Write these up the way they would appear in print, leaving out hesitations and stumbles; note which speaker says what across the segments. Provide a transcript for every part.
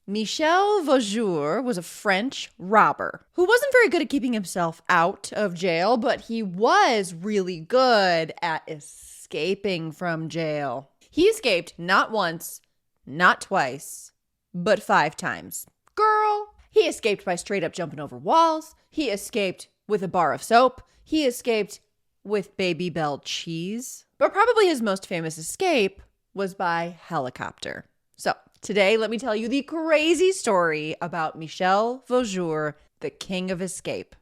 Speaker 1: Michel Vaujour was a French robber who wasn't very good at keeping himself out of jail, but he was really good at escaping from jail. He escaped not once, not twice, but 5 times. Girl, he escaped by straight up jumping over walls. He escaped with a bar of soap. He escaped with Baby Bell cheese. But probably his most famous escape was by helicopter. So today, let me tell you the crazy story about Michel Vaujour, the king of escape.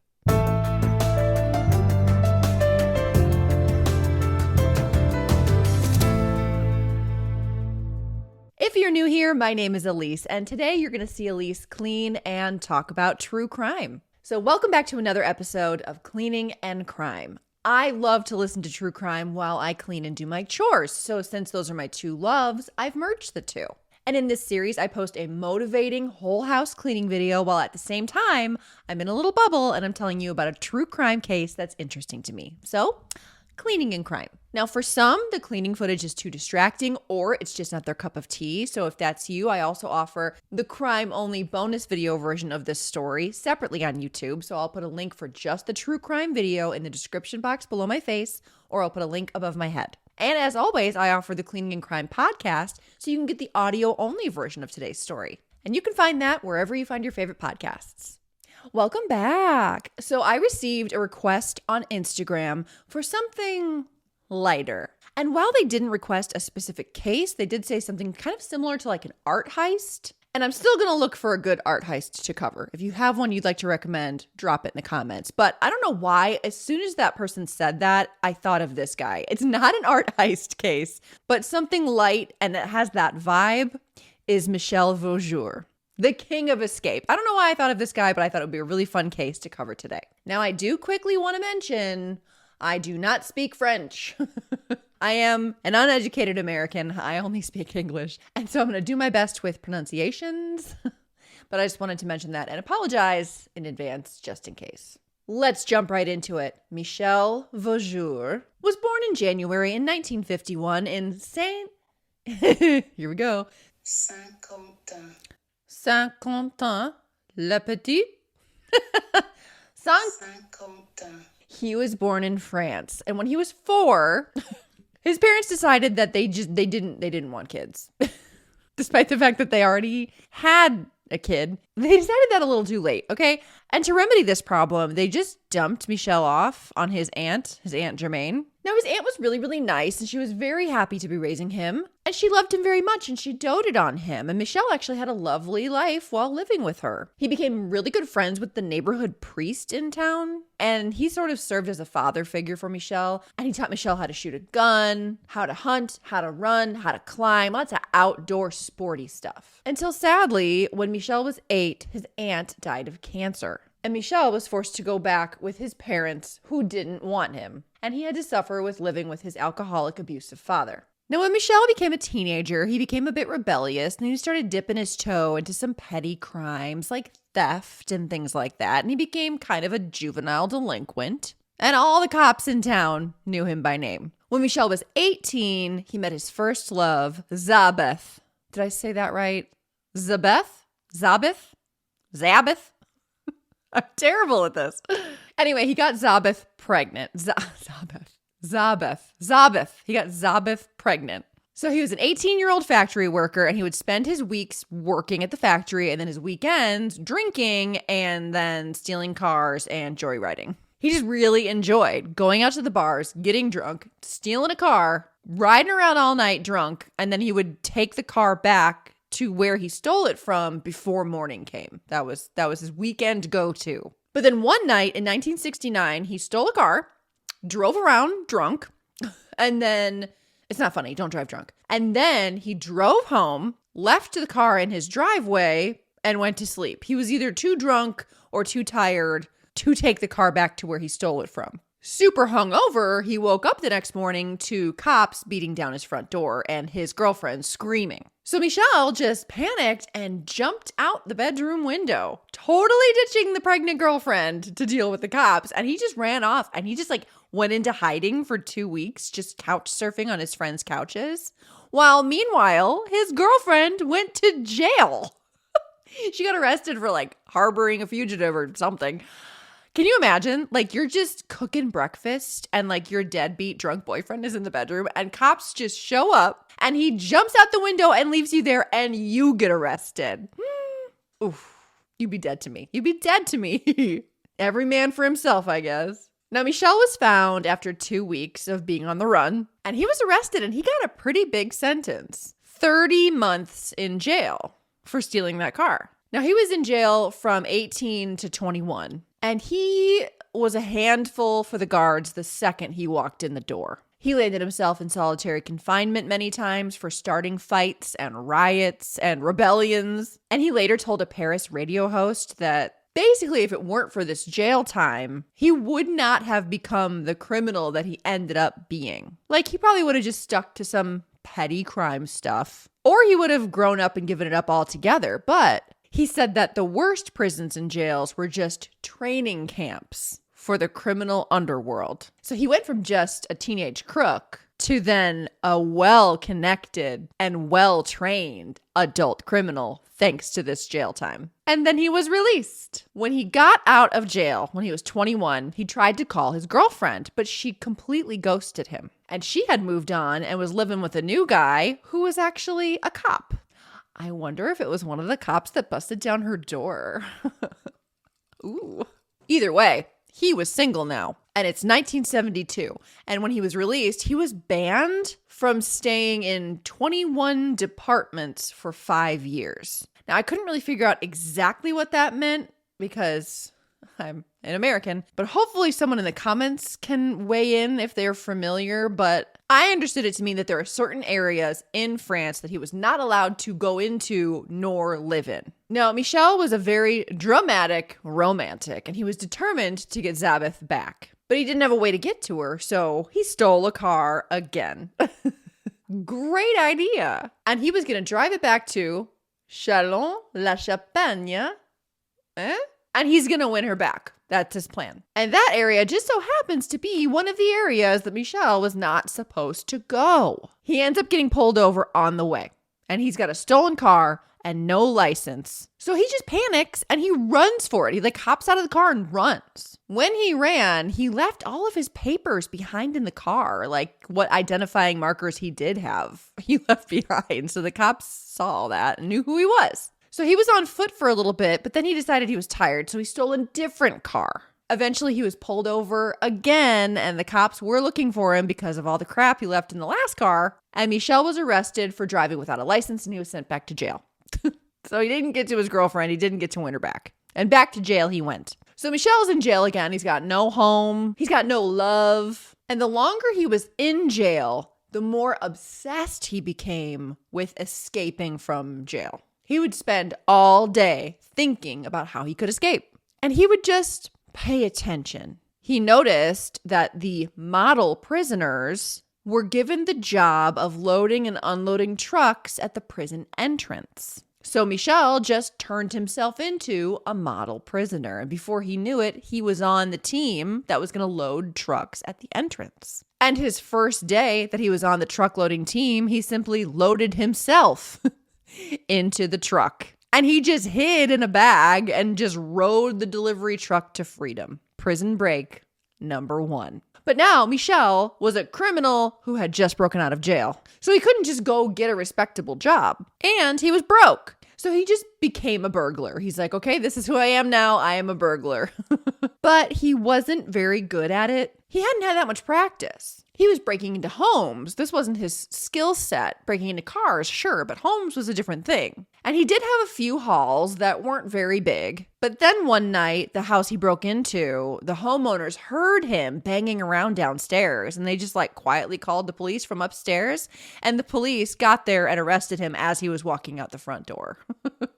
Speaker 1: If you're new here, my name is Elise, and today you're going to see Elise clean and talk about true crime. So welcome back to another episode of Cleaning and Crime. I love to listen to true crime while I clean and do my chores. So since those are my two loves, I've merged the two. And in this series, I post a motivating whole house cleaning video while at the same time, I'm in a little bubble and I'm telling you about a true crime case that's interesting to me. So, cleaning and crime. Now, for some, the cleaning footage is too distracting or it's just not their cup of tea. So if that's you, I also offer the crime-only bonus video version of this story separately on YouTube. So I'll put a link for just the true crime video in the description box below my face, or I'll put a link above my head. And as always, I offer the Cleaning and Crime podcast, so you can get the audio-only version of today's story. And you can find that wherever you find your favorite podcasts. Welcome back. So I received a request on Instagram for something lighter. And while they didn't request a specific case, they did say something kind of similar to like an art heist. And I'm still going to look for a good art heist to cover. If you have one you'd like to recommend, drop it in the comments. But I don't know why, as soon as that person said that, I thought of this guy. It's not an art heist case, but something light and that has that vibe is Michel Vaujour, the king of escape. I don't know why I thought of this guy, but I thought it would be a really fun case to cover today. Now, I do quickly want to mention, I do not speak French. I am an uneducated American. I only speak English. And so I'm going to do my best with pronunciations. But I just wanted to mention that and apologize in advance just in case. Let's jump right into it. Michel Vaujour was born in January in 1951 in Here we go.
Speaker 2: Saint-Quentin.
Speaker 1: Saint-Quentin, Le Petit.
Speaker 2: Saint-Quentin.
Speaker 1: He was born in France. And when he was 4, his parents decided that they didn't want kids. Despite the fact that they already had a kid, they decided that a little too late, okay? And to remedy this problem, they just dumped Michel off on his Aunt Germaine. Now, his aunt was really, really nice, and she was very happy to be raising him. And she loved him very much, and she doted on him. And Michel actually had a lovely life while living with her. He became really good friends with the neighborhood priest in town, and he sort of served as a father figure for Michel. And he taught Michel how to shoot a gun, how to hunt, how to run, how to climb, lots of outdoor sporty stuff. Until sadly, when Michel was 8, his aunt died of cancer. And Michel was forced to go back with his parents who didn't want him. And he had to suffer with living with his alcoholic, abusive father. Now, when Michel became a teenager, he became a bit rebellious and he started dipping his toe into some petty crimes like theft and things like that. And he became kind of a juvenile delinquent. And all the cops in town knew him by name. When Michel was 18, he met his first love, Zabeth. Did I say that right? Zabeth? Zabeth? I'm terrible at this. Anyway, he got Zabeth pregnant. Zabeth. He got Zabeth pregnant. So he was an 18-year-old factory worker, and he would spend his weeks working at the factory and then his weekends drinking and then stealing cars and joyriding. He just really enjoyed going out to the bars, getting drunk, stealing a car, riding around all night drunk, and then he would take the car back to where he stole it from before morning came. That was his weekend go-to. But then one night in 1969, he stole a car, drove around drunk, and then, it's not funny, don't drive drunk. And then he drove home, left the car in his driveway, and went to sleep. He was either too drunk or too tired to take the car back to where he stole it from. Super hungover, he woke up the next morning to cops beating down his front door and his girlfriend screaming. So Michel just panicked and jumped out the bedroom window, totally ditching the pregnant girlfriend to deal with the cops. And he just ran off and he just went into hiding for 2 weeks, just couch surfing on his friends' couches. While meanwhile, his girlfriend went to jail. She got arrested for like harboring a fugitive or something. Can you imagine? Like you're just cooking breakfast and like your deadbeat drunk boyfriend is in the bedroom and cops just show up and he jumps out the window and leaves you there and you get arrested. Oof. You'd be dead to me. You'd be dead to me. Every man for himself, I guess. Now, Michel was found after 2 weeks of being on the run and he was arrested and he got a pretty big sentence. 30 months in jail for stealing that car. Now, he was in jail from 18 to 21. And he was a handful for the guards the second he walked in the door. He landed himself in solitary confinement many times for starting fights and riots and rebellions. And he later told a Paris radio host that basically if it weren't for this jail time, he would not have become the criminal that he ended up being. Like he probably would have just stuck to some petty crime stuff. Or he would have grown up and given it up altogether. But he said that the worst prisons and jails were just training camps for the criminal underworld. So he went from just a teenage crook to then a well-connected and well-trained adult criminal thanks to this jail time. And then he was released. When he got out of jail, when he was 21, he tried to call his girlfriend, but she completely ghosted him. And she had moved on and was living with a new guy who was actually a cop. I wonder if it was one of the cops that busted down her door. Ooh. Either way, he was single now. And it's 1972. And when he was released, he was banned from staying in 21 departments for 5 years. Now, I couldn't really figure out exactly what that meant because I'm an American, but hopefully someone in the comments can weigh in if they're familiar. But I understood it to mean that there are certain areas in France that he was not allowed to go into nor live in. Now, Michel was a very dramatic romantic, and he was determined to get Zabeth back. But he didn't have a way to get to her, so he stole a car again. Great idea. And he was going to drive it back to Châlons-la-Champagne. And he's going to win her back. That's his plan. And that area just so happens to be one of the areas that Michel was not supposed to go. He ends up getting pulled over on the way. And he's got a stolen car and no license. So he just panics and he runs for it. He like hops out of the car and runs. When he ran, he left all of his papers behind in the car, like what identifying markers he did have. He left behind. So the cops saw all that and knew who he was. So he was on foot for a little bit, but then he decided he was tired, so he stole a different car. Eventually, he was pulled over again, and the cops were looking for him because of all the crap he left in the last car. And Michel was arrested for driving without a license, and he was sent back to jail. So he didn't get to his girlfriend. He didn't get to win her back. And back to jail he went. So Michel's in jail again. He's got no home. He's got no love. And the longer he was in jail, the more obsessed he became with escaping from jail. He would spend all day thinking about how he could escape. And he would just pay attention. He noticed that the model prisoners were given the job of loading and unloading trucks at the prison entrance. So Michel just turned himself into a model prisoner. And before he knew it, he was on the team that was going to load trucks at the entrance. And his first day that he was on the truck loading team, he simply loaded himself into the truck. And he just hid in a bag and just rode the delivery truck to freedom. Prison break number 1. But now Michel was a criminal who had just broken out of jail. So he couldn't just go get a respectable job. And he was broke. So he just became a burglar. He's like, okay, this is who I am now. I am a burglar. But he wasn't very good at it. He hadn't had that much practice. He was breaking into homes. This wasn't his skill set. Breaking into cars, sure, but homes was a different thing. And he did have a few hauls that weren't very big. But then one night, the house he broke into, the homeowners heard him banging around downstairs, and they just like quietly called the police from upstairs. And the police got there and arrested him as he was walking out the front door.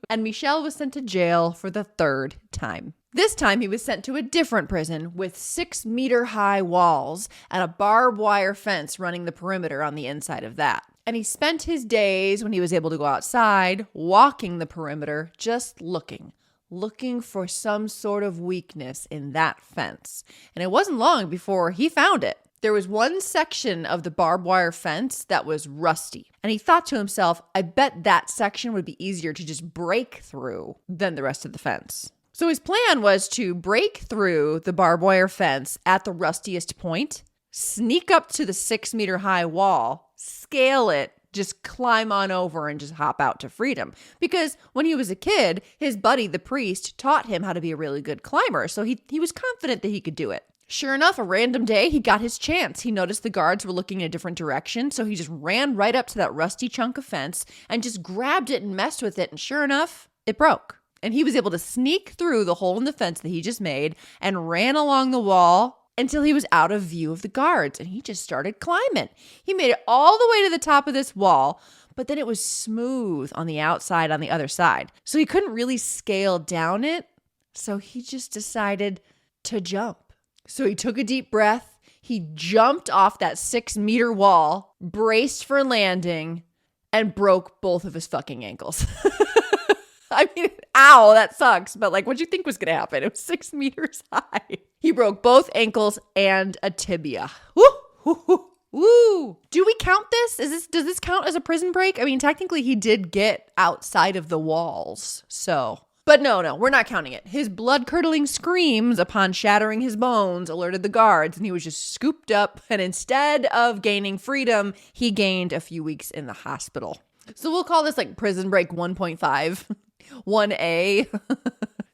Speaker 1: And Michel was sent to jail for the 3rd time. This time he was sent to a different prison with 6-meter-high walls and a barbed wire fence running the perimeter on the inside of that. And he spent his days when he was able to go outside, walking the perimeter, just looking for some sort of weakness in that fence. And it wasn't long before he found it. There was one section of the barbed wire fence that was rusty. And he thought to himself, I bet that section would be easier to just break through than the rest of the fence. So his plan was to break through the barbed wire fence at the rustiest point, sneak up to the 6-meter high wall, scale it, just climb on over and just hop out to freedom. Because when he was a kid, his buddy, the priest, taught him how to be a really good climber. So he was confident that he could do it. Sure enough, a random day, he got his chance. He noticed the guards were looking in a different direction, so he just ran right up to that rusty chunk of fence and just grabbed it and messed with it. And sure enough, it broke. And he was able to sneak through the hole in the fence that he just made and ran along the wall until he was out of view of the guards. And he just started climbing. He made it all the way to the top of this wall, but then it was smooth on the outside on the other side. So he couldn't really scale down it. So he just decided to jump. So he took a deep breath. He jumped off that 6-meter wall, braced for landing, and broke both of his fucking ankles. I mean, ow, that sucks. But like, what'd you think was going to happen? It was 6 meters high. He broke both ankles and a tibia. Woo, woo, woo, woo. Do we count this? Does this count as a prison break? I mean, technically he did get outside of the walls. So, but no, we're not counting it. His blood-curdling screams upon shattering his bones alerted the guards, and he was just scooped up. And instead of gaining freedom, he gained a few weeks in the hospital. So we'll call this like prison break 1.5. 1A.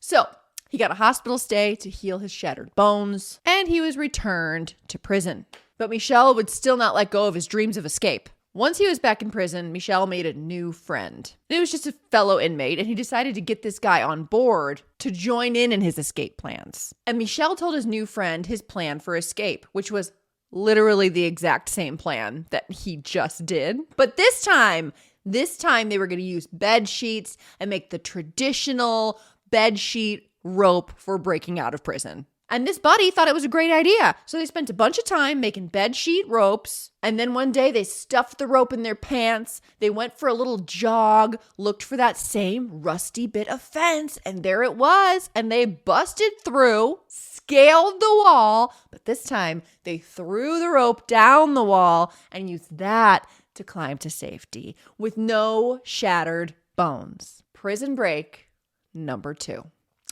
Speaker 1: So he got a hospital stay to heal his shattered bones, and he was returned to prison. But Michel would still not let go of his dreams of escape. Once he was back in prison, Michel made a new friend. It was just a fellow inmate, and he decided to get this guy on board to join in his escape plans. And Michel told his new friend his plan for escape, which was literally the exact same plan that he just did. But this time they were going to use bed sheets and make the traditional bed sheet rope for breaking out of prison. And this buddy thought it was a great idea. So they spent a bunch of time making bed sheet ropes. And then one day they stuffed the rope in their pants. They went for a little jog, looked for that same rusty bit of fence. And there it was. And they busted through, scaled the wall. But this time they threw the rope down the wall and used that to climb to safety with no shattered bones. Prison break number 2.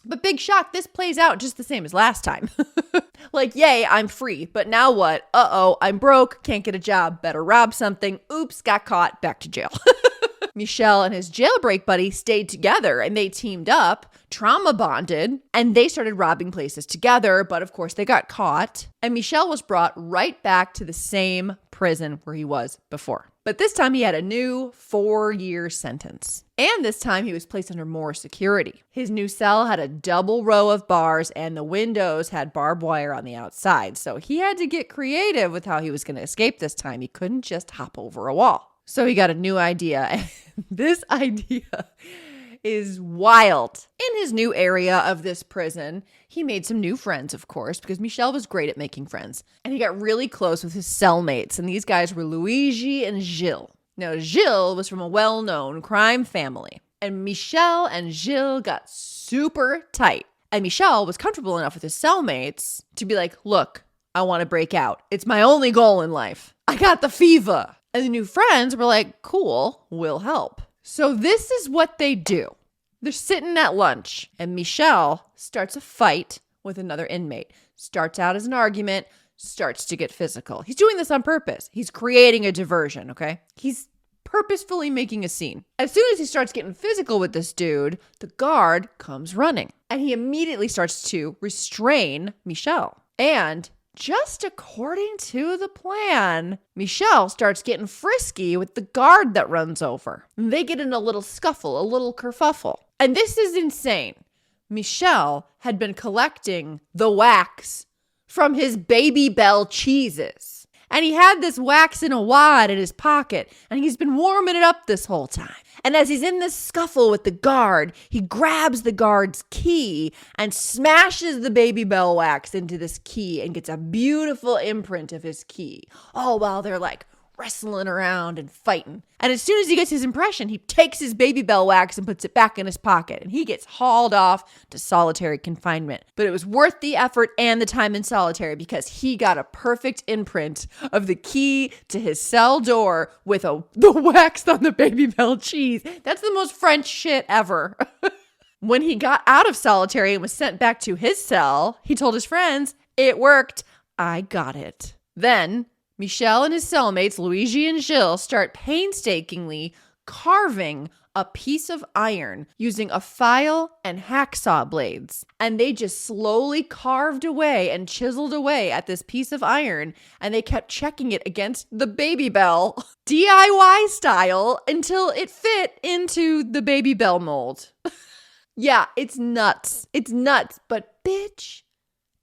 Speaker 1: But big shock, this plays out just the same as last time. Like, yay, I'm free. But now what? Uh-oh, I'm broke, can't get a job, better rob something. Oops, got caught, back to jail. Michel and his jailbreak buddy stayed together and they teamed up, trauma bonded, and they started robbing places together. But of course, they got caught. And Michel was brought right back to the same prison where he was before. But this time he had a new 4-year sentence. And this time he was placed under more security. His new cell had a double row of bars and the windows had barbed wire on the outside. So he had to get creative with how he was going to escape this time. He couldn't just hop over a wall. So he got a new idea. This idea is wild. In his new area of this prison, he made some new friends, of course, because Michel was great at making friends. And he got really close with his cellmates, and these guys were Luigi and Gilles. Now, Gilles was from a well-known crime family, and Michel and Gilles got super tight. And Michel was comfortable enough with his cellmates to be like, look, I want to break out. It's my only goal in life. I got the fever. And the new friends were like, cool, we'll help. So this is what they do. They're sitting at lunch, and Michel starts a fight with another inmate. Starts out as an argument, starts to get physical. He's doing this on purpose. He's creating a diversion, okay? He's purposefully making a scene. As soon as he starts getting physical with this dude, the guard comes running, and he immediately starts to restrain Michel. And just according to the plan, Michel starts getting frisky with the guard that runs over. And they get in a little scuffle, a little kerfuffle. And this is insane. Michel had been collecting the wax from his Baby Bell cheeses. And he had this wax in a wad in his pocket, and he's been warming it up this whole time. And as he's in this scuffle with the guard, he grabs the guard's key and smashes the Baby Bell wax into this key and gets a beautiful imprint of his key. All while they're like wrestling around and fighting. And as soon as he gets his impression, he takes his Baby Bell wax and puts it back in his pocket. And he gets hauled off to solitary confinement. But it was worth the effort and the time in solitary because he got a perfect imprint of the key to his cell door with the wax on the Baby Bell cheese. That's the most French shit ever. When he got out of solitary and was sent back to his cell, he told his friends, "It worked. I got it." Then Michel and his cellmates, Luigi and Gilles, start painstakingly carving a piece of iron using a file and hacksaw blades. And they just slowly carved away and chiseled away at this piece of iron. And they kept checking it against the Baby Bell DIY style until it fit into the Baby Bell mold. Yeah, it's nuts. It's nuts. But bitch,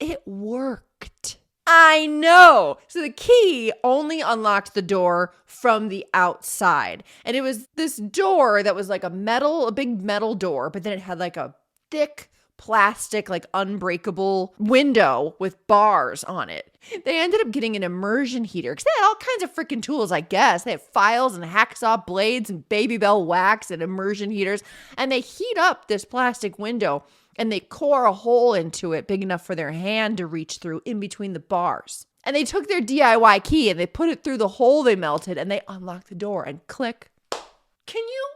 Speaker 1: it worked. I know. So the key only unlocked the door from the outside. And it was this door that was like a big metal door, but then it had like a thick plastic, like unbreakable window with bars on it. They ended up getting an immersion heater because they had all kinds of freaking tools, I guess. They had files and hacksaw blades and Baby Bell wax and immersion heaters. And they heat up this plastic window and they core a hole into it big enough for their hand to reach through in between the bars. And they took their DIY key and they put it through the hole they melted and they unlocked the door and click. Can you?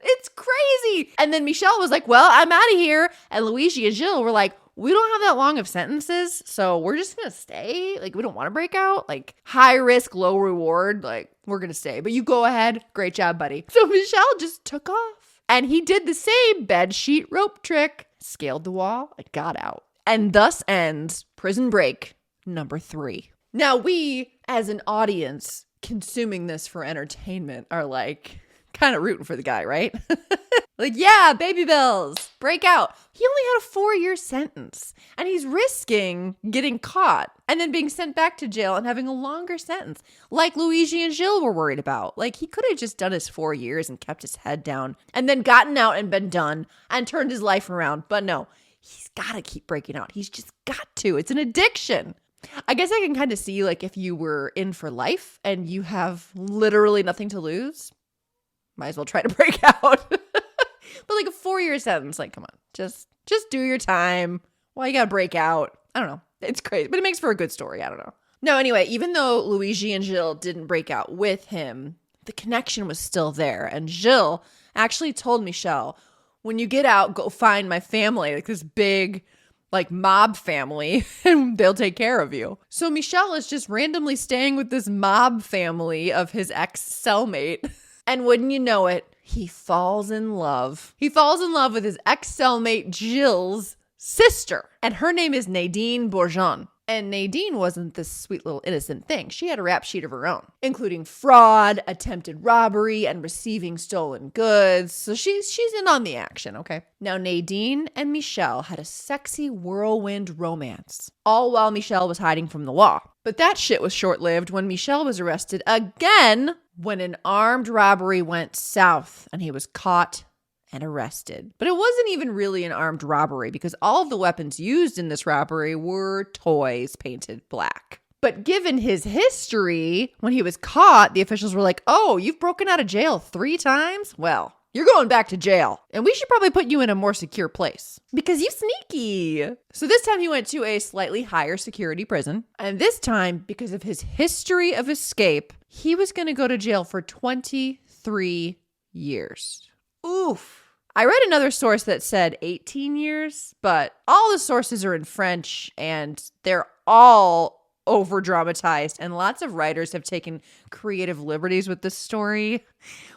Speaker 1: It's crazy. And then Michel was like, well, I'm out of here. And Luigi and Gilles were like, we don't have that long of sentences, so we're just going to stay. Like, we don't want to break out. Like, high risk, low reward. Like, we're going to stay. But you go ahead. Great job, buddy. So Michel just took off. And he did the same bed sheet rope trick. Scaled the wall and got out. And thus ends Prison Break number 3. Now, we, as an audience, consuming this for entertainment, are like kind of rooting for the guy, right? Like, yeah, Baby Bells, break out. He only had a 4-year sentence and he's risking getting caught and then being sent back to jail and having a longer sentence like Luigi and Gilles were worried about. Like, he could have just done his 4 years and kept his head down and then gotten out and been done and turned his life around. But no, he's got to keep breaking out. He's just got to. It's an addiction. I guess I can kind of see, like, if you were in for life and you have literally nothing to lose, might as well try to break out. But like a 4-year sentence, like, come on, just do your time. Why you gotta break out? I don't know. It's crazy, but it makes for a good story. I don't know. No, anyway, even though Luigi and Gilles didn't break out with him, the connection was still there. And Gilles actually told Michel, when you get out, go find my family, like this big, like, mob family, and they'll take care of you. So Michel is just randomly staying with this mob family of his ex-cellmate. And wouldn't you know it, he falls in love. He falls in love with his ex-cellmate Gilles' sister. And her name is Nadine Bourgeon. And Nadine wasn't this sweet little innocent thing. She had a rap sheet of her own, including fraud, attempted robbery, and receiving stolen goods. So she's in on the action, okay? Now, Nadine and Michel had a sexy whirlwind romance, all while Michel was hiding from the law. But that shit was short-lived when Michel was arrested again when an armed robbery went south and he was caught and arrested. But it wasn't even really an armed robbery because all of the weapons used in this robbery were toys painted black. But given his history, when he was caught, the officials were like, oh, you've broken out of jail 3 times? Well, you're going back to jail. And we should probably put you in a more secure place because you sneaky. So this time he went to a slightly higher security prison. And this time, because of his history of escape, he was going to go to jail for 23 years. Oof. I read another source that said 18 years, but all the sources are in French and they're all over dramatized, and lots of writers have taken creative liberties with this story.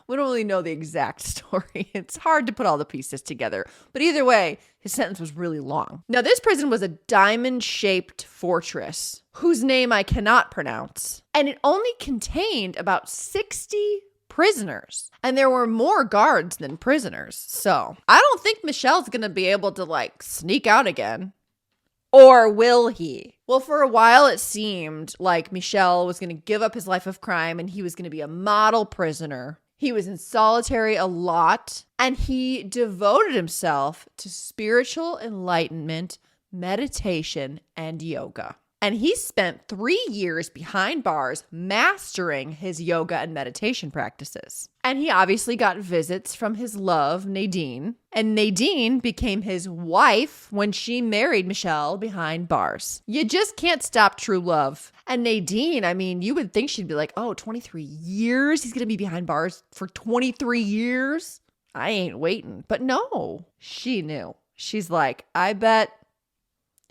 Speaker 1: We don't really know the exact story. It's hard to put all the pieces together, but either way, his sentence was really long. Now, this prison was a diamond-shaped fortress whose name I cannot pronounce, and it only contained about 60 prisoners. And there were more guards than prisoners. So I don't think Michel's going to be able to, like, sneak out again. Or will he? Well, for a while it seemed like Michel was going to give up his life of crime and he was going to be a model prisoner. He was in solitary a lot and he devoted himself to spiritual enlightenment, meditation, and yoga. And he spent 3 years behind bars mastering his yoga and meditation practices. And he obviously got visits from his love, Nadine. And Nadine became his wife when she married Michel behind bars. You just can't stop true love. And Nadine, I mean, you would think she'd be like, oh, 23 years? He's going to be behind bars for 23 years? I ain't waiting. But no, she knew. She's like, I bet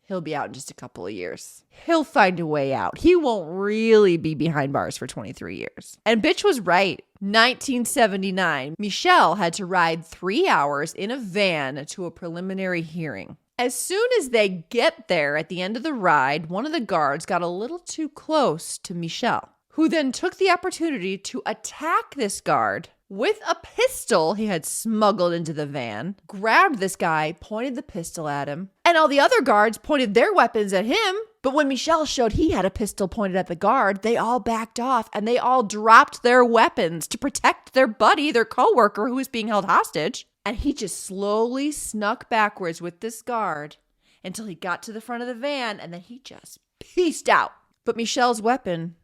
Speaker 1: he'll be out in just a couple of years. He'll find a way out. He won't really be behind bars for 23 years. And bitch was right. 1979, Michel had to ride 3 hours in a van to a preliminary hearing. As soon as they get there at the end of the ride, one of the guards got a little too close to Michel, who then took the opportunity to attack this guard with a pistol he had smuggled into the van, grabbed this guy, pointed the pistol at him, and all the other guards pointed their weapons at him. But when Michel showed he had a pistol pointed at the guard, they all backed off and they all dropped their weapons to protect their buddy, their coworker who was being held hostage. And he just slowly snuck backwards with this guard until he got to the front of the van, and then he just peaced out. But Michel's weapon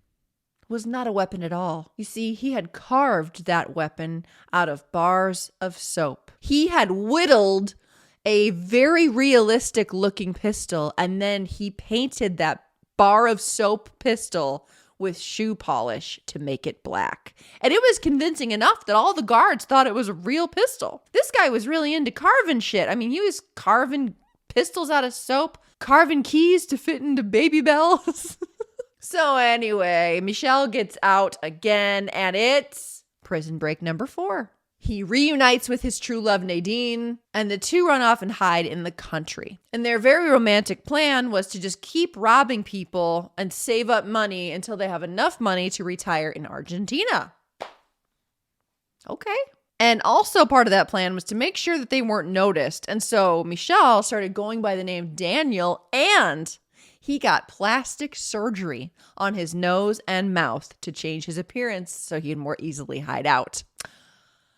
Speaker 1: was not a weapon at all. You see, he had carved that weapon out of bars of soap. He had whittled a very realistic looking pistol, and then he painted that bar of soap pistol with shoe polish to make it black. And it was convincing enough that all the guards thought it was a real pistol. This guy was really into carving shit. I mean, he was carving pistols out of soap, carving keys to fit into baby bells. So anyway, Michel gets out again, and it's prison break number 4. He reunites with his true love, Nadine, and the two run off and hide in the country. And their very romantic plan was to just keep robbing people and save up money until they have enough money to retire in Argentina. Okay. And also part of that plan was to make sure that they weren't noticed. And so Michel started going by the name Daniel, and he got plastic surgery on his nose and mouth to change his appearance so he could more easily hide out.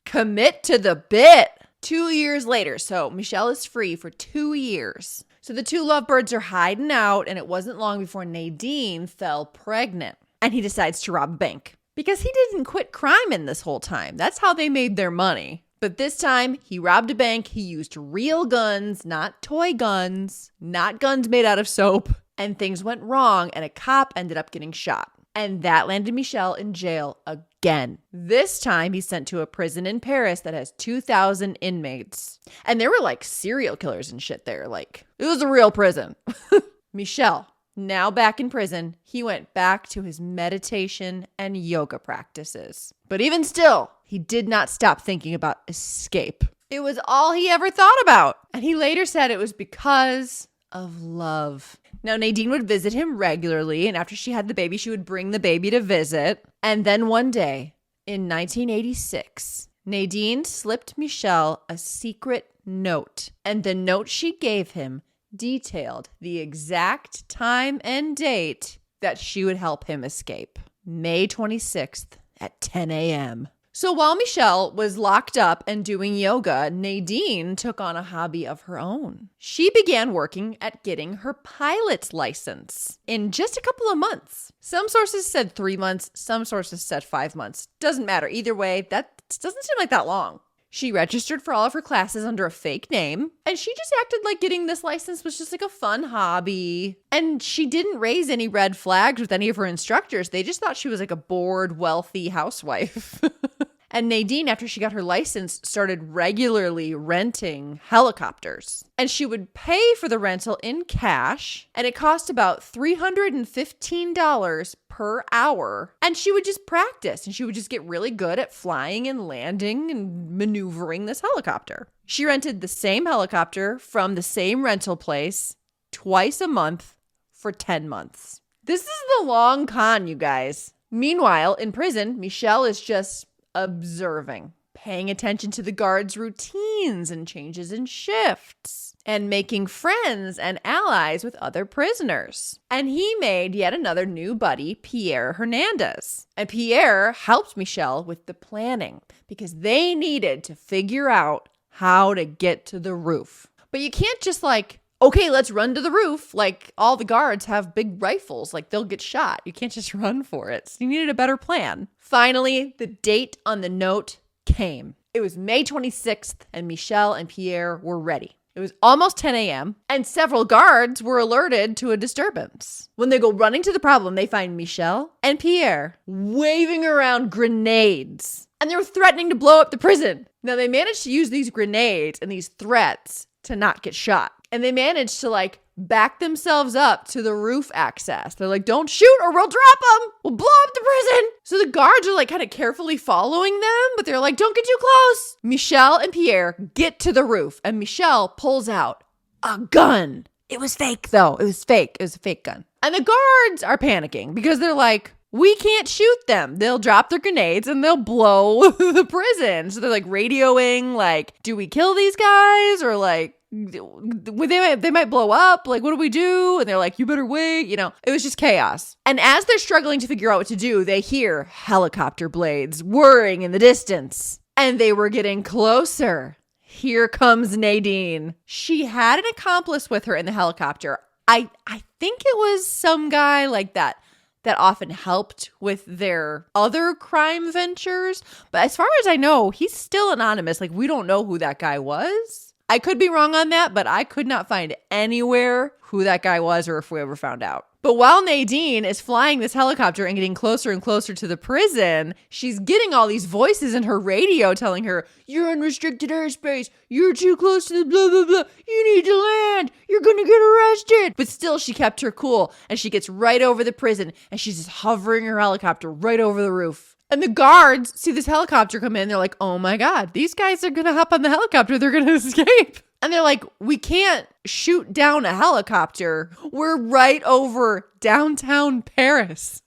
Speaker 1: Commit to the bit. 2 years later, so Michel is free for 2 years. So the two lovebirds are hiding out, and it wasn't long before Nadine fell pregnant. And he decides to rob a bank because he didn't quit crime in this whole time. That's how they made their money. But this time, he robbed a bank. He used real guns, not toy guns, not guns made out of soap. And things went wrong, and a cop ended up getting shot. And that landed Michel in jail again. This time, he's sent to a prison in Paris that has 2,000 inmates. And there were like serial killers and shit there. Like, it was a real prison. Michel, now back in prison, he went back to his meditation and yoga practices. But even still, he did not stop thinking about escape. It was all he ever thought about. And he later said it was because of love. Now, Nadine would visit him regularly, and after she had the baby, she would bring the baby to visit. And then one day, in 1986, Nadine slipped Michel a secret note. And the note she gave him detailed the exact time and date that she would help him escape. May 26th at 10 a.m. So while Michel was locked up and doing yoga, Nadine took on a hobby of her own. She began working at getting her pilot's license in just a couple of months. Some sources said 3 months, some sources said 5 months. Doesn't matter. Either way, that doesn't seem like that long. She registered for all of her classes under a fake name, and she just acted like getting this license was just like a fun hobby. And she didn't raise any red flags with any of her instructors. They just thought she was like a bored, wealthy housewife. And Nadine, after she got her license, started regularly renting helicopters. And she would pay for the rental in cash, and it cost about $315 per hour. And she would just practice, and she would just get really good at flying and landing and maneuvering this helicopter. She rented the same helicopter from the same rental place twice a month for 10 months. This is the long con, you guys. Meanwhile, in prison, Michel is just observing, paying attention to the guards' routines and changes in shifts, and making friends and allies with other prisoners. And he made yet another new buddy, Pierre Hernandez. And Pierre helped Michel with the planning because they needed to figure out how to get to the roof. But you can't just like okay, let's run to the roof. Like, all the guards have big rifles. Like, they'll get shot. You can't just run for it. So you needed a better plan. Finally, the date on the note came. It was May 26th, and Michel and Pierre were ready. It was almost 10 a.m., and several guards were alerted to a disturbance. When they go running to the problem, they find Michel and Pierre waving around grenades, and they were threatening to blow up the prison. Now, they managed to use these grenades and these threats to not get shot. And they managed to like back themselves up to the roof access. They're like, don't shoot or we'll drop them. We'll blow up the prison. So the guards are like kind of carefully following them, but they're like, don't get too close. Michel and Pierre get to the roof, and Michel pulls out a gun. It was fake though. It was fake. It was a fake gun. And the guards are panicking because they're like, we can't shoot them. They'll drop their grenades and they'll blow the prison. So they're like radioing, like, do we kill these guys? Or like, they might blow up. Like, what do we do? And they're like, you better wait. You know, it was just chaos. And as they're struggling to figure out what to do, they hear helicopter blades whirring in the distance. And they were getting closer. Here comes Nadine. She had an accomplice with her in the helicopter. I think it was some guy like that often helped with their other crime ventures. But as far as I know, he's still anonymous. Like, we don't know who that guy was. I could be wrong on that, but I could not find anywhere who that guy was or if we ever found out. But while Nadine is flying this helicopter and getting closer and closer to the prison, she's getting all these voices in her radio telling her, you're in restricted airspace. You're too close to the blah, blah, blah. You need to land. You're going to get arrested. But still, she kept her cool, and she gets right over the prison, and she's just hovering her helicopter right over the roof. And the guards see this helicopter come in. They're like, oh my God, these guys are going to hop on the helicopter. They're going to escape. And they're like, we can't shoot down a helicopter. We're right over downtown Paris.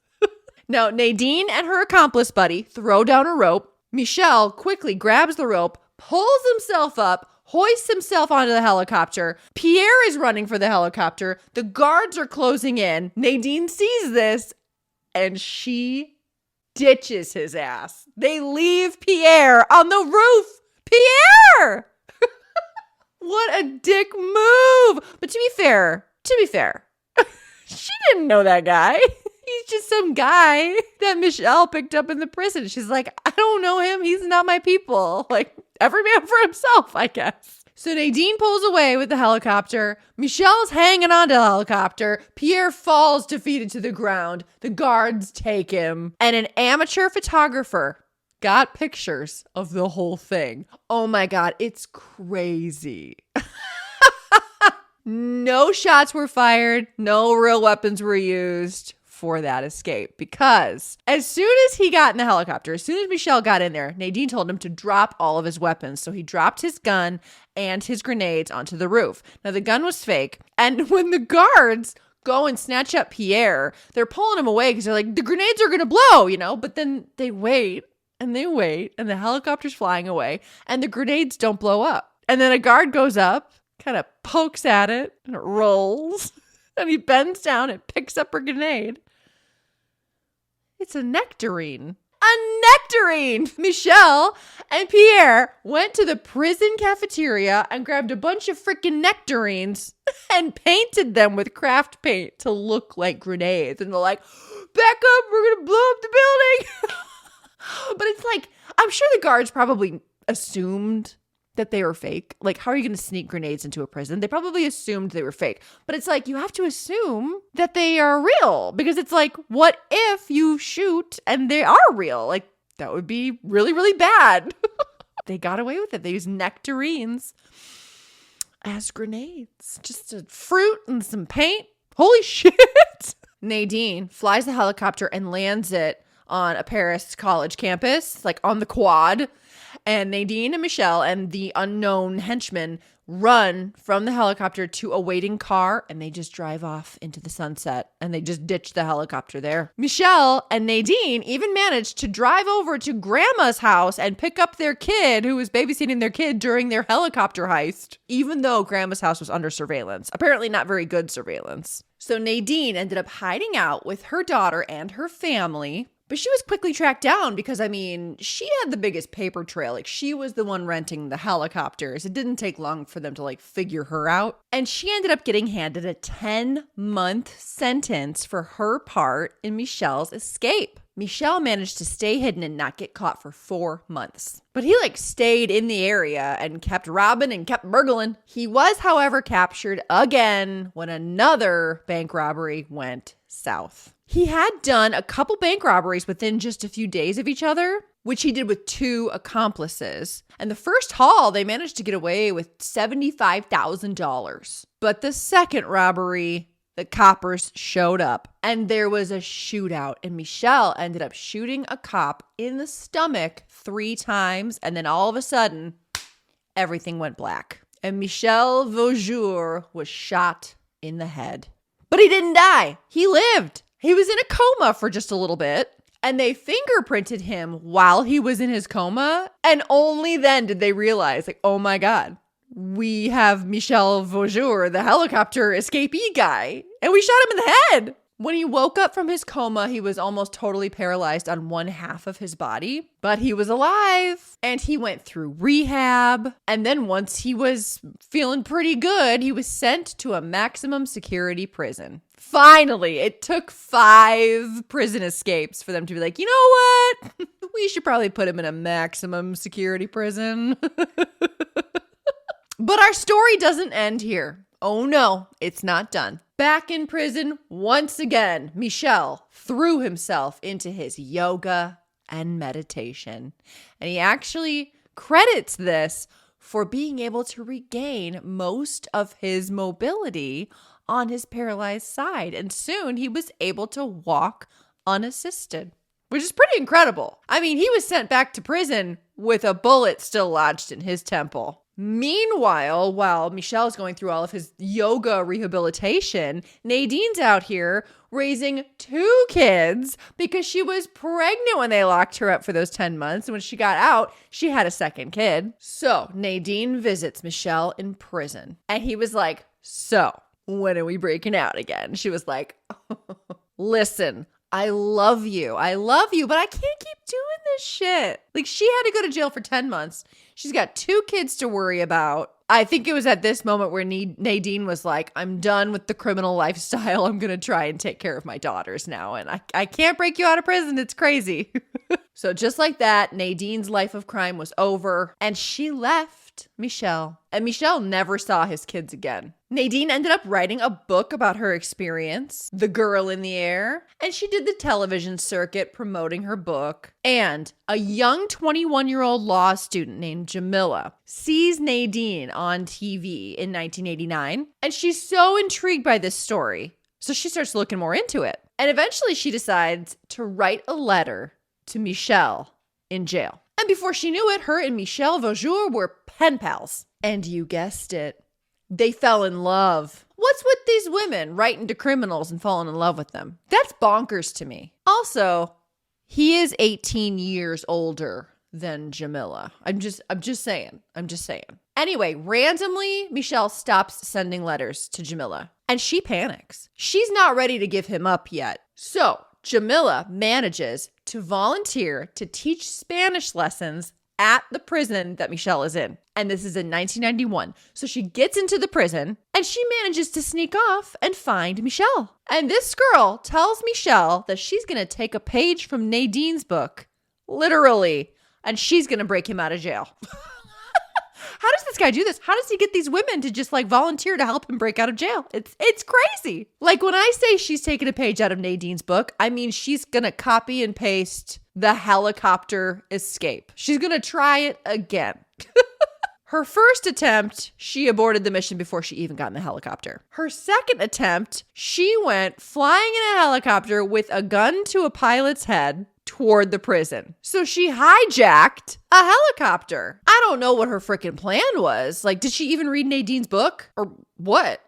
Speaker 1: Now, Nadine and her accomplice buddy throw down a rope. Michel quickly grabs the rope, pulls himself up, hoists himself onto the helicopter. Pierre is running for the helicopter. The guards are closing in. Nadine sees this, and she ditches his ass. They leave Pierre on the roof. Pierre! What a dick move. But to be fair, she didn't know that guy. He's just some guy that Michel picked up in the prison. She's like, I don't know him. He's not my people. Like, every man for himself, I guess. So Nadine pulls away with the helicopter. Michel's hanging onto the helicopter. Pierre falls defeated to the ground. The guards take him. And an amateur photographer got pictures of the whole thing. Oh my God, it's crazy. No shots were fired. No real weapons were used for that escape, because as soon as he got in the helicopter, as soon as Michel got in there, Nadine told him to drop all of his weapons. So he dropped his gun and his grenades onto the roof. Now the gun was fake. And when the guards go and snatch up Pierre, they're pulling him away because they're like, the grenades are going to blow, you know, but then they wait. And they wait, and the helicopter's flying away, and the grenades don't blow up. And then a guard goes up, kind of pokes at it, and it rolls. And he bends down and picks up a grenade. It's a nectarine. A nectarine! Michel and Pierre went to the prison cafeteria and grabbed a bunch of freaking nectarines and painted them with craft paint to look like grenades. And they're like, back up, we're going to blow up the building. But it's like, I'm sure the guards probably assumed that they were fake. Like, how are you going to sneak grenades into a prison? They probably assumed they were fake. But it's like, you have to assume that they are real. Because it's like, what if you shoot and they are real? Like, that would be really, really bad. They got away with it. They used nectarines as grenades. Just a fruit and some paint. Holy shit. Nadine flies the helicopter and lands it on a Paris college campus, like on the quad. And Nadine and Michel and the unknown henchman run from the helicopter to a waiting car, and they just drive off into the sunset, and they just ditch the helicopter there. Michel and Nadine even managed to drive over to grandma's house and pick up their kid who was babysitting their kid during their helicopter heist, even though grandma's house was under surveillance. Apparently not very good surveillance. So Nadine ended up hiding out with her daughter and her family But she was quickly tracked down because, I mean, she had the biggest paper trail. Like, she was the one renting the helicopters. It didn't take long for them to, like, figure her out. And she ended up getting handed a 10-month sentence for her part in Michel's escape. Michel managed to stay hidden and not get caught for 4 months. But he stayed in the area and kept robbing and kept burgling. He was, however, captured again when another bank robbery went south. He had done a couple bank robberies within just a few days of each other, which he did with 2 accomplices. And the first haul, they managed to get away with $75,000. But the second robbery, the coppers showed up and there was a shootout, and Michel ended up shooting a cop in the stomach 3 times. And then all of a sudden, everything went black. And Michel Vaujour was shot in the head. But he didn't die. He lived. He was in a coma for just a little bit. And they fingerprinted him while he was in his coma. And only then did they realize, oh my God, we have Michel Vaujour, the helicopter escapee guy, and we shot him in the head. When he woke up from his coma, he was almost totally paralyzed on one half of his body, but he was alive and he went through rehab. And then once he was feeling pretty good, he was sent to a maximum security prison. Finally, it took 5 prison escapes for them to be like, you know what? We should probably put him in a maximum security prison. But our story doesn't end here. Oh no, it's not done. Back in prison once again, Michel threw himself into his yoga and meditation. And he actually credits this for being able to regain most of his mobility on his paralyzed side. And soon he was able to walk unassisted, which is pretty incredible. I mean, he was sent back to prison with a bullet still lodged in his temple. Meanwhile, while Michel is going through all of his yoga rehabilitation, Nadine's out here raising 2 kids because she was pregnant when they locked her up for those 10 months. And when she got out, she had a second kid. So Nadine visits Michel in prison. And he was like, so when are we breaking out again? She was like, listen, I love you, but I can't keep doing this shit. Like, she had to go to jail for 10 months. She's got 2 kids to worry about. I think it was at this moment where Nadine was like, I'm done with the criminal lifestyle. I'm going to try and take care of my daughters now. And I can't break you out of prison. It's crazy. So just like that, Nadine's life of crime was over and she left Michel. And Michel never saw his kids again. Nadine ended up writing a book about her experience, The Girl in the Air, and she did the television circuit promoting her book. And a young 21-year-old law student named Jamilla sees Nadine on TV in 1989, and she's so intrigued by this story, so she starts looking more into it. And eventually she decides to write a letter to Michel in jail. And before she knew it, her and Michel Vaujour were pen pals. And you guessed it, they fell in love. What's with these women writing to criminals and falling in love with them? That's bonkers to me. Also, he is 18 years older than Jamilla. I'm just saying. Anyway, randomly, Michel stops sending letters to Jamilla and she panics. She's not ready to give him up yet. So Jamilla manages to volunteer to teach Spanish lessons at the prison that Michel is in. And this is in 1991. So she gets into the prison and she manages to sneak off and find Michel. And this girl tells Michel that she's going to take a page from Nadine's book, literally, and she's going to break him out of jail. How does this guy do this? How does he get these women to just volunteer to help him break out of jail? It's crazy. Like, when I say she's taking a page out of Nadine's book, I mean she's going to copy and paste the helicopter escape. She's going to try it again. Her first attempt, she aborted the mission before she even got in the helicopter. Her second attempt, she went flying in a helicopter with a gun to a pilot's head toward the prison. So she hijacked a helicopter. I don't know what her freaking plan was. Like, did she even read Nadine's book or what?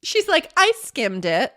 Speaker 1: She's like, I skimmed it.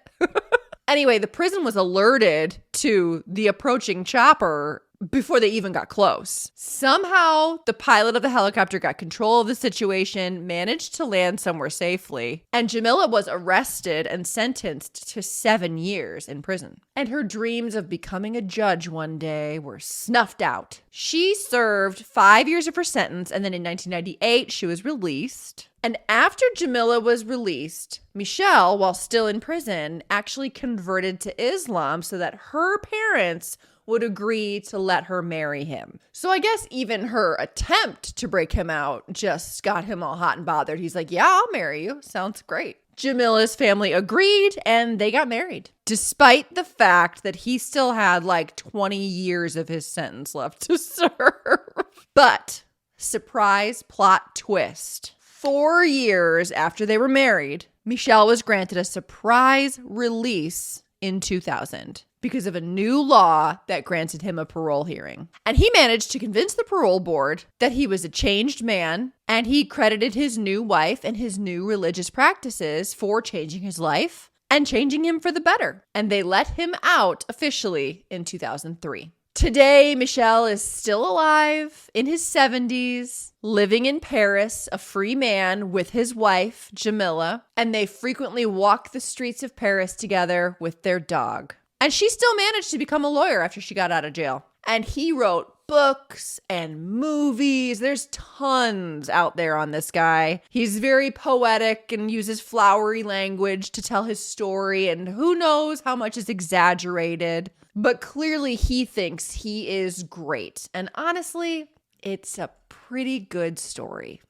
Speaker 1: Anyway, the prison was alerted to the approaching chopper before they even got close. Somehow, the pilot of the helicopter got control of the situation, managed to land somewhere safely, and Jamilla was arrested and sentenced to 7 years in prison. And her dreams of becoming a judge one day were snuffed out. She served 5 years of her sentence, and then in 1998, she was released. And after Jamilla was released, Michel, while still in prison, actually converted to Islam so that her parents would agree to let her marry him. So I guess even her attempt to break him out just got him all hot and bothered. He's like, yeah, I'll marry you. Sounds great. Jamila's family agreed and they got married, despite the fact that he still had like 20 years of his sentence left to serve. But surprise plot twist. 4 years after they were married, Michel was granted a surprise release in 2000 because of a new law that granted him a parole hearing. And he managed to convince the parole board that he was a changed man, and he credited his new wife and his new religious practices for changing his life and changing him for the better. And they let him out officially in 2003. Today, Michel is still alive in his 70s, living in Paris, a free man with his wife, Jamilla, and they frequently walk the streets of Paris together with their dog. And she still managed to become a lawyer after she got out of jail. And he wrote books and movies. There's tons out there on this guy. He's very poetic and uses flowery language to tell his story, and who knows how much is exaggerated. But clearly he thinks he is great. And honestly, it's a pretty good story.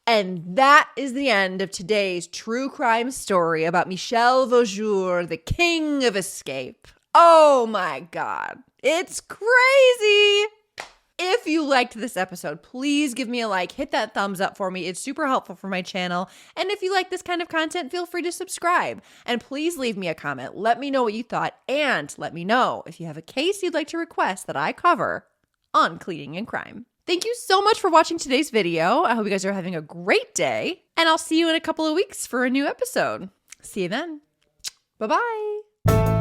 Speaker 1: And that is the end of today's true crime story about Michel Vaujour, the king of escape. Oh my God. It's crazy. If you liked this episode, please give me a like, hit that thumbs up for me. It's super helpful for my channel. And if you like this kind of content, feel free to subscribe. And please leave me a comment. Let me know what you thought. And let me know if you have a case you'd like to request that I cover on Cleaning and Crime. Thank you so much for watching today's video. I hope you guys are having a great day. And I'll see you in a couple of weeks for a new episode. See you then. Bye-bye.